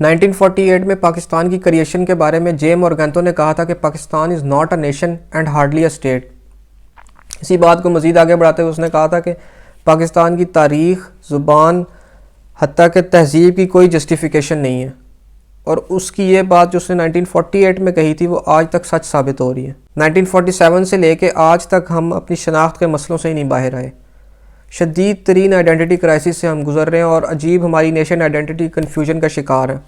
1948 में पाकिस्तान की क्रिएशन के बारे में जे मोरगेंतो ने कहा था कि Pakistan is not a nation and hardly a state. इसी बात को मज़ीद आगे बढ़ाते हुए उसने कहा था कि पाकिस्तान की तारीख़, ज़ुबान, हत्ता के तहज़ीब की कोई जस्टिफिकेशन नहीं है। और उसकी ये बात जो उसने 1948 में कही थी वो आज तक सच साबित हो रही है। 1947 से लेके आज तक हम अपनी शनाख्त के मसलों से ही नहीं बाहर आए। शदीद तरीन आइडेंटिटी क्राइसिस से हम गुजर रहे हैं और अजीब हमारी नेशन आइडेंटिटी कन्फ्यूजन का शिकार है।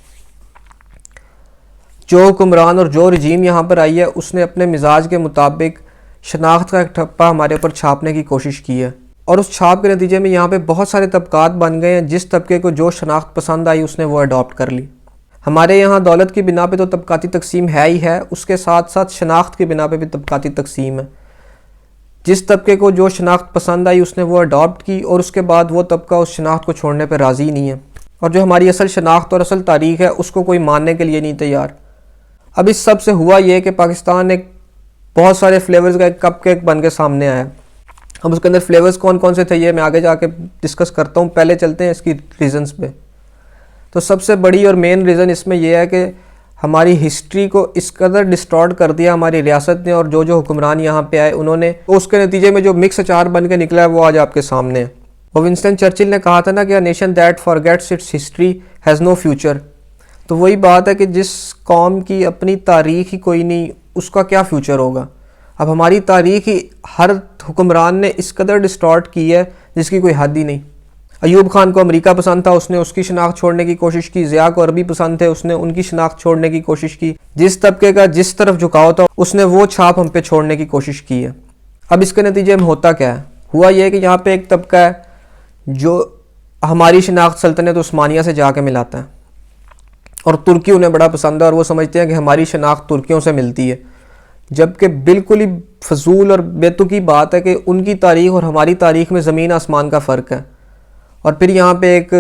जो हुक्मरान और जो रजीम यहाँ पर आई है उसने अपने मिजाज के मुताबिक शनाख्त का एक ठप्पा हमारे ऊपर छापने की कोशिश की है और उस छाप के नतीजे में यहाँ पे बहुत सारे तबकात बन गए हैं। जिस तबके को जो शनाख्त पसंद आई उसने वो अडॉप्ट कर ली। हमारे यहाँ दौलत की बिना पे तो तबकाती तकसीम है ही है, उसके साथ साथ शनाख्त की बिना पे भी तबकाती तकसीम है। जिस तबके को जो शनाख्त पसंद आई उसने वो अडॉप्ट की और उसके बाद वो तबका उस शनाख्त को छोड़ने पर राज़ी नहीं है और जो हमारी असल शनाख्त और असल तारीख़ है उसको कोई मानने के लिए नहीं तैयार। अब इस सब से हुआ ये कि पाकिस्तान एक बहुत सारे फ्लेवर्स का एक कप केक बन के सामने आया। अब उसके अंदर फ्लेवर्स कौन कौन से थे ये मैं आगे जाके डिस्कस करता हूँ। पहले चलते हैं इसकी रीज़न्स पे। तो सबसे बड़ी और मेन रीज़न इसमें यह है कि हमारी हिस्ट्री को इस कदर डिस्टॉर्ट कर दिया हमारी रियासत ने और जो जो हुक्मरान यहाँ पे आए उन्होंने, तो उसके नतीजे में जो मिक्स अचार बन के निकला है वो आज आपके सामने है। और विंस्टन चर्चिल ने कहा था ना कि a nation that forgets its history has no future. तो वही बात है कि जिस कौम की अपनी तारीख़ ही कोई नहीं उसका क्या फ्यूचर होगा। अब हमारी तारीख़ ही हर हुक्मरान ने इस कदर डिस्टॉर्ट की है जिसकी कोई हद ही नहीं। अयूब खान को अमेरिका पसंद था, उसने उसकी शनाख्त छोड़ने की कोशिश की। ज़िया को अरबी पसंद थे, उसने उनकी शनाख्त छोड़ने की कोशिश की। जिस तबके का जिस तरफ झुकाव था उसने वो छाप हम पे छोड़ने की कोशिश की है। अब इसके नतीजे में होता क्या है? हुआ यह कि यहाँ पे एक तबका है जो हमारी शनाख्त सल्तनत उस्मानिया से जाके मिलाता है और तुर्की उन्हें बड़ा पसंद है और वो समझते हैं कि हमारी शनाख्त तुर्कियों से मिलती है, जबकि बिल्कुल ही फजूल और बेतुकी बात है कि उनकी तारीख़ और हमारी तारीख़ में ज़मीन आसमान का फ़र्क है। और फिर यहाँ पे एक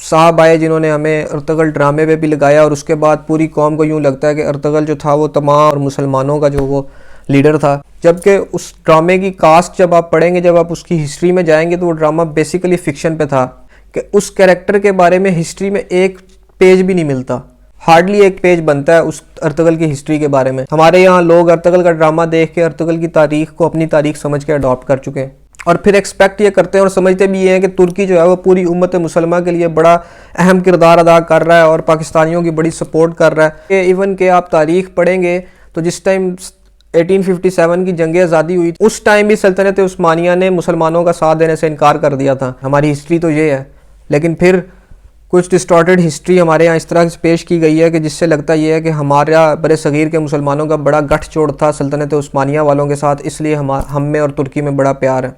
साहब आए जिन्होंने हमें अर्तगल ड्रामे पे भी लगाया और उसके बाद पूरी कौम को यूँ लगता है कि अर्तगल जो था वो तमाम और मुसलमानों का जो वो लीडर था, जबकि उस ड्रामे की कास्ट जब आप पढ़ेंगे, जब आप उसकी हिस्ट्री में जाएंगे तो वो ड्रामा बेसिकली फ़िक्शन पे था कि उस कैरेक्टर के बारे में हिस्ट्री में एक पेज भी नहीं मिलता, हार्डली एक पेज बनता है उस अर्तगल की हिस्ट्री के बारे में। हमारे यहाँ लोग अर्तगल का ड्रामा देख के अर्तगल की तारीख़ को अपनी तारीख़ समझ के अडॉप्ट कर चुके हैं और फिर एक्सपेक्ट ये करते हैं और समझते भी ये हैं कि तुर्की जो है वो पूरी उम्मत मुसलमान के लिए बड़ा अहम किरदार अदा कर रहा है और पाकिस्तानियों की बड़ी सपोर्ट कर रहा है। इवन के आप तारीख़ पढ़ेंगे तो जिस टाइम 1857 की जंग आज़ादी हुई उस टाइम भी सल्तनत उस्मानिया ने मुसलमानों का साथ देने से इनकार कर दिया था। हमारी हिस्ट्री तो ये है, लेकिन फिर कुछ डिस्टॉर्टेड हिस्ट्री हमारे यहाँ इस तरह से पेश की गई है कि जिससे लगता यह है कि हमारा बड़े सगीर के मुसलमानों का बड़ा गठजोड़ था सल्तनत उस्मानिया वालों के साथ, इसलिए हम में और तुर्की में बड़ा प्यार है।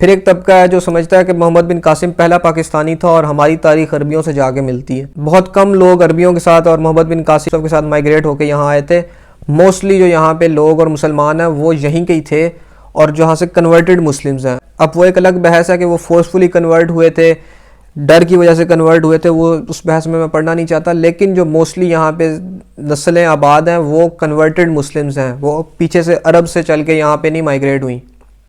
फिर एक तबका है जो समझता है कि मोहम्मद बिन कासिम पहला पाकिस्तानी था और हमारी तारीख़ अरबियों से जाके मिलती है। बहुत कम लोग अरबियों के साथ और मोहम्मद बिन कासिम के साथ माइग्रेट होकर यहाँ आए थे। मोस्टली जो यहाँ पे लोग और मुसलमान हैं वो यहीं के ही थे और जहाँ से कन्वर्टेड मुस्लिम्स हैं। अब वो एक अलग बहस है कि वो फोर्सफुली कन्वर्ट हुए थे, डर की वजह से कन्वर्ट हुए थे, वो उस बहस में मैं पढ़ना नहीं चाहता। लेकिन जो मोस्टली यहाँ पे नस्लें आबाद हैं वो कन्वर्टेड मुस्लिम्स हैं, वो पीछे से अरब से चल के यहाँ पे नहीं माइग्रेट हुई।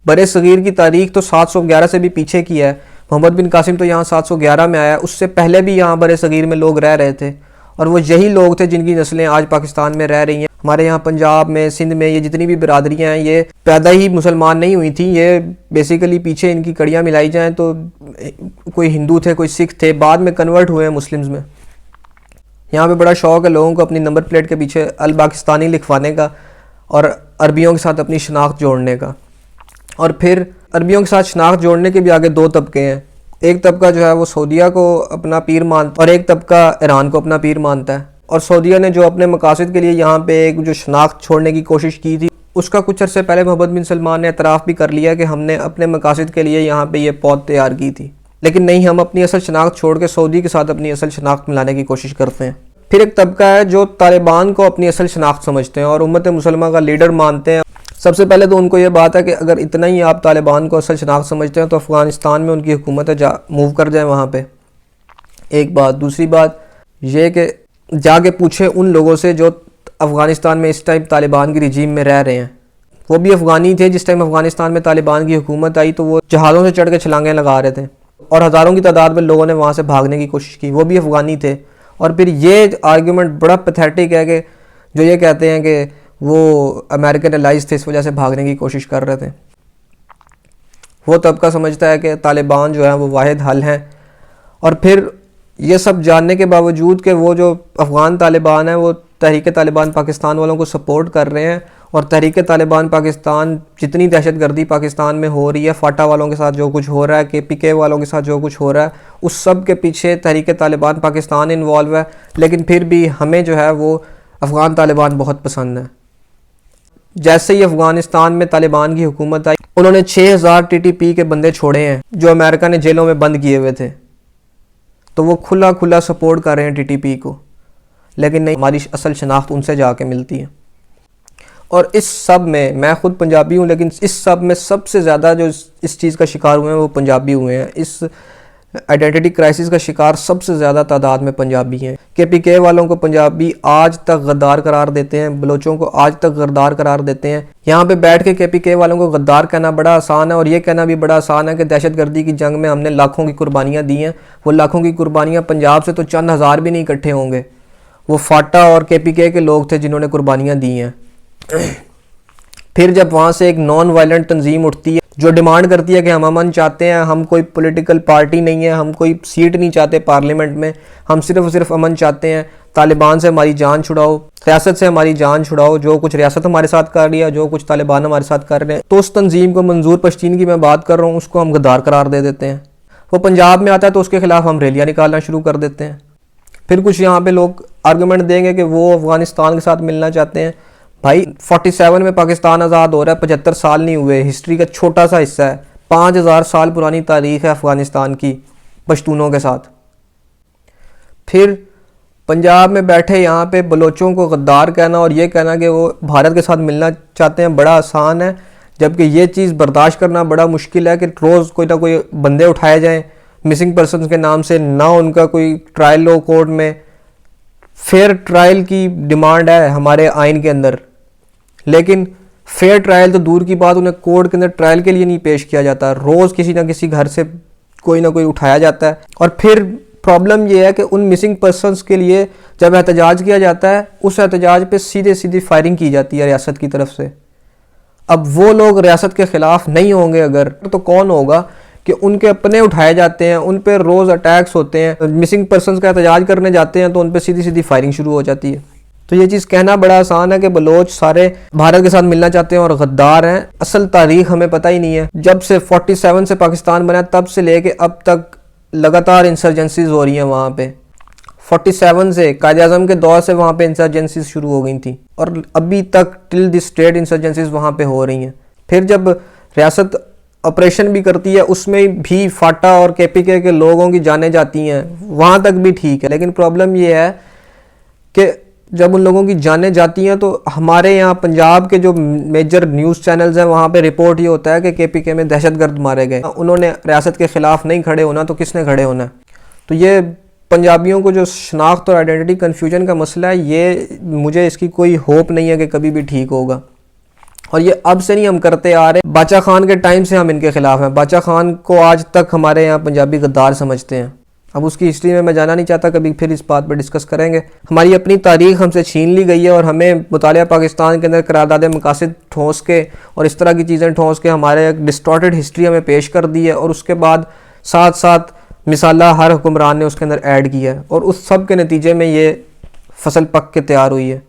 बड़े सगीर की तारीख़ तो 711 से भी पीछे की है। मोहम्मद बिन कासिम तो यहाँ 711 में आया, उससे पहले भी यहाँ बड़े सगीर में लोग रह रहे थे और वो यही लोग थे जिनकी नस्लें आज पाकिस्तान में रह रही हैं। हमारे यहाँ पंजाब में, सिंध में ये जितनी भी बिरादरियाँ हैं ये पैदा ही मुसलमान नहीं हुई थी, ये बेसिकली पीछे इनकी कड़ियाँ मिलाई जाएँ तो कोई हिंदू थे, कोई सिख थे, बाद में कन्वर्ट हुए हैं मुस्लिम्स में। यहाँ पे बड़ा शौक़ है लोगों को अपनी नंबर प्लेट के पीछे अल पाकिस्तानी लिखवाने का और अरबियों के साथ अपनी शनाख्त जोड़ने का। और फिर अरबियों के साथ शनाख्त जोड़ने के भी आगे दो तबके हैं। एक तबका जो है वो सऊदीया को अपना पीर मानता और एक तबका ईरान को अपना पीर मानता है। और सऊदीया ने जो अपने मकासद के लिए यहाँ पे एक जो शनाख्त छोड़ने की कोशिश की थी उसका कुछ अर्से पहले मोहम्मद बिन सलमान ने एतराफ़ भी कर लिया कि हमने अपने मकासद के लिए यहाँ पे ये पौध तैयार की थी, लेकिन नहीं, हम अपनी असल शनाख्त छोड़ के सऊदी के साथ अपनी असल शनाख्त मिलाने की कोशिश करते हैं। फिर एक तबका है जो तालिबान को अपनी असल शनाख्त समझते हैं और उम्मत मुसलमान का लीडर मानते हैं। सबसे पहले तो उनको ये बात है कि अगर इतना ही आप तालिबान को असल शनाख्त समझते हैं तो अफ़गानिस्तान में उनकी हुकूमत है, मूव कर जाए वहाँ पे। एक बात। दूसरी बात ये कि जाके पूछे उन लोगों से जो अफ़गानिस्तान में इस टाइम तालिबान की रिजीम में रह रहे हैं, वो भी अफ़गानी थे। जिस टाइम अफ़गानिस्तान में तालिबान की हुकूमत आई तो वो जहाज़ों से चढ़ के छलांगें लगा रहे थे और हज़ारों की तादाद में लोगों ने वहाँ से भागने की कोशिश की, वो भी अफ़गानी थे। और फिर ये आर्ग्यूमेंट बड़ा पैथेटिक है कि जो ये कहते हैं कि वो अमेरिकन एलाइज थे, इस वजह से भागने की कोशिश कर रहे थे। वो तबका समझता है कि तालिबान जो है वो वाहिद हल हैं। और फिर ये सब जानने के बावजूद कि वो जो अफ़गान तालिबान है वो तहरीक तालिबान पाकिस्तान वालों को सपोर्ट कर रहे हैं, और तहरीक तालिबान पाकिस्तान जितनी दहशतगर्दी पाकिस्तान में हो रही है, फाटा वालों के साथ जो कुछ हो रहा है, KPK वालों के साथ जो कुछ हो रहा है, उस सब के पीछे तहरीक तालिबान पाकिस्तान इन्वॉल्व है। लेकिन फिर भी हमें जो है वो अफ़गान तालिबान बहुत पसंद है। जैसे ही अफ़गानिस्तान में तालिबान की हुकूमत आई, उन्होंने 6000 TTP के बंदे छोड़े हैं जो अमेरिका ने जेलों में बंद किए हुए थे। तो वो खुला खुला सपोर्ट कर रहे हैं TTP को। लेकिन नहीं, हमारी असल शनाख्त उनसे जाके मिलती है। और इस सब में मैं ख़ुद पंजाबी हूँ, लेकिन इस सब में सबसे ज़्यादा जो इस चीज़ का शिकार हुए हैं वो पंजाबी हुए हैं। इस आइडेंटिटी क्राइसिस का शिकार सबसे ज़्यादा तादाद में पंजाबी हैं। KPK वालों को पंजाबी आज तक गद्दार करार देते हैं, बलोचों को आज तक गद्दार करार देते हैं। यहाँ पे बैठ के KPK वालों को गद्दार कहना बड़ा आसान है, और ये कहना भी बड़ा आसान है कि दहशतगर्दी की जंग में हमने लाखों की कुर्बानियाँ दी हैं। वो लाखों की कुर्बानियाँ पंजाब से तो चंद हज़ार भी नहीं इकट्ठे होंगे, वो फाटा और KPK के लोग थे जिन्होंने कुर्बानियाँ दी हैं। फिर जब वहाँ से एक नॉन वायलेंट तंजीम उठती है जो डिमांड करती है कि हम अमन चाहते हैं, हम कोई पॉलिटिकल पार्टी नहीं है, हम कोई सीट नहीं चाहते पार्लियामेंट में, हम सिर्फ और सिर्फ अमन चाहते हैं, तालिबान से हमारी जान छुड़ाओ, रियासत से हमारी जान छुड़ाओ, जो कुछ रियासत हमारे साथ कर रही है, जो कुछ तालिबान हमारे साथ कर रहे हैं, तो उस तंजीम को, मंजूर पश्तीन की मैं बात कर रहा हूँ, उसको हम गद्दार करार दे देते हैं। वो पंजाब में आता है तो उसके खिलाफ हम रैलियाँ निकालना शुरू कर देते हैं। फिर कुछ यहाँ पे लोग आर्गूमेंट देंगे कि वो अफगानिस्तान के साथ मिलना चाहते हैं। भाई 47 में पाकिस्तान आज़ाद हो रहा है, 75 साल नहीं हुए, हिस्ट्री का छोटा सा हिस्सा है। 5000 साल पुरानी तारीख है अफ़गानिस्तान की पश्तूनों के साथ। फिर पंजाब में बैठे यहाँ पे बलोचों को गद्दार कहना और ये कहना कि वो भारत के साथ मिलना चाहते हैं बड़ा आसान है, जबकि ये चीज़ बर्दाश्त करना बड़ा मुश्किल है कि रोज़ कोई ना कोई बंदे उठाए जाएँ मिसिंग पर्सन के नाम से, ना उनका कोई ट्रायल हो कोर्ट में। फेयर ट्रायल की डिमांड है हमारे आइन के अंदर, लेकिन फेयर ट्रायल तो दूर की बात, उन्हें कोर्ट के अंदर ट्रायल के लिए नहीं पेश किया जाता। रोज़ किसी ना किसी घर से कोई ना कोई उठाया जाता है। और फिर प्रॉब्लम यह है कि उन मिसिंग पर्सनस के लिए जब एहतजाज किया जाता है, उस एहतजाज पे सीधे सीधे फायरिंग की जाती है रियासत की तरफ से। अब वो लोग रियासत के ख़िलाफ़ नहीं होंगे अगर, तो कौन होगा कि उनके अपने उठाए जाते हैं, उन पर रोज़ अटैक्स होते हैं, मिसिंग पर्सनस का एहतजाज करने जाते हैं तो उन पर सीधी सीधी फायरिंग शुरू हो जाती है। तो ये चीज़ कहना बड़ा आसान है कि बलोच सारे भारत के साथ मिलना चाहते हैं और गद्दार हैं। असल तारीख हमें पता ही नहीं है। जब से 47 से पाकिस्तान बना तब से लेके अब तक लगातार इंसर्जेंसीज हो रही हैं वहाँ पे। 47 से कायद आज़म के दौर से वहाँ पे इंसर्जेंसीज शुरू हो गई थी और अभी तक टिल दिस डेट इंसर्जेंसीज वहाँ पे हो रही हैं। फिर जब रियासत ऑपरेशन भी करती है उसमें भी फाटा और KPK के लोगों की जानें जाती हैं, वहाँ तक भी ठीक है। लेकिन प्रॉब्लम ये है कि जब उन लोगों की जानें जाती हैं तो हमारे यहाँ पंजाब के जो मेजर न्यूज़ चैनल्स हैं वहाँ पे रिपोर्ट ये होता है कि KPK में दहशतगर्द मारे गए। उन्होंने रियासत के ख़िलाफ़ नहीं खड़े होना तो किसने खड़े होना है? तो ये पंजाबियों को जो शनाख्त और आइडेंटिटी कन्फ्यूजन का मसला है, ये मुझे इसकी कोई होप नहीं है कि कभी भी ठीक होगा। और ये अब से नहीं हम करते आ रहे, बाचा खान के टाइम से हम इनके खिलाफ हैं। बाचा खान को आज तक हमारे यहाँ पंजाबी गद्दार समझते हैं। अब उसकी हिस्ट्री में मैं जाना नहीं चाहता, कभी फिर इस बात पर डिस्कस करेंगे। हमारी अपनी तारीख हमसे छीन ली गई है और हमें मुतालिया पाकिस्तान के अंदर करारदाद मकासद ठोंस के और इस तरह की चीज़ें ठोंस के हमारे एक डिस्टॉर्टेड हिस्ट्री हमें पेश कर दी है। और उसके बाद साथ साथ मिसाला हर हुक्मरान ने उसके अंदर ऐड किया है और उस सब के नतीजे में ये फसल पक के तैयार हुई है।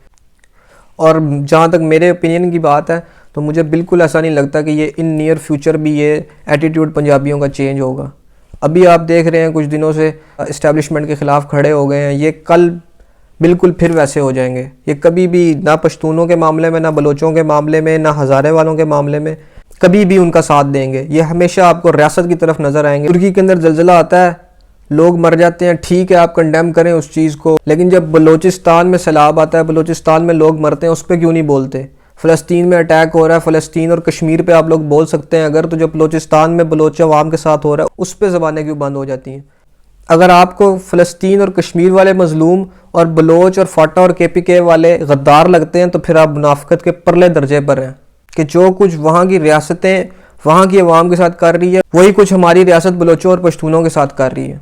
और जहाँ तक मेरे ओपिनियन की बात है तो मुझे बिल्कुल ऐसा नहीं लगता कि ये इन नियर फ्यूचर भी ये एटीट्यूड पंजाबियों का चेंज होगा। अभी आप देख रहे हैं कुछ दिनों से इस्टेब्लिशमेंट के ख़िलाफ़ खड़े हो गए हैं, ये कल बिल्कुल फिर वैसे हो जाएंगे। ये कभी भी ना पश्तूनों के मामले में, ना बलोचों के मामले में, ना हज़ारे वालों के मामले में कभी भी उनका साथ देंगे। ये हमेशा आपको रियासत की तरफ नज़र आएंगे। तुर्की के अंदर जलजिला आता है, लोग मर जाते हैं, ठीक है आप कंडेम करें उस चीज़ को, लेकिन जब बलोचिस्तान में सैलाब आता है, बलोचिस्तान में लोग मरते हैं, उस पर क्यों नहीं बोलते? फ़लस्तीन में अटैक हो रहा है, फ़लस्तीन और कश्मीर पे आप लोग बोल सकते हैं अगर, तो जब बलोचिस्तान में बलोच अवाम के साथ हो रहा है उस पर ज़बानें क्यों बंद हो जाती हैं? अगर आपको फ़लस्तीन और कश्मीर वाले मजलूम और बलोच और फाटा और KPK वाले गद्दार लगते हैं तो फिर आप मुनाफिकत के परले दर्जे पर हैं कि जो कुछ वहाँ की रियासतें वहाँ की अवाम के साथ कर रही है वही कुछ हमारी रियासत बलोचों और पश्तूनों के साथ कर रही है।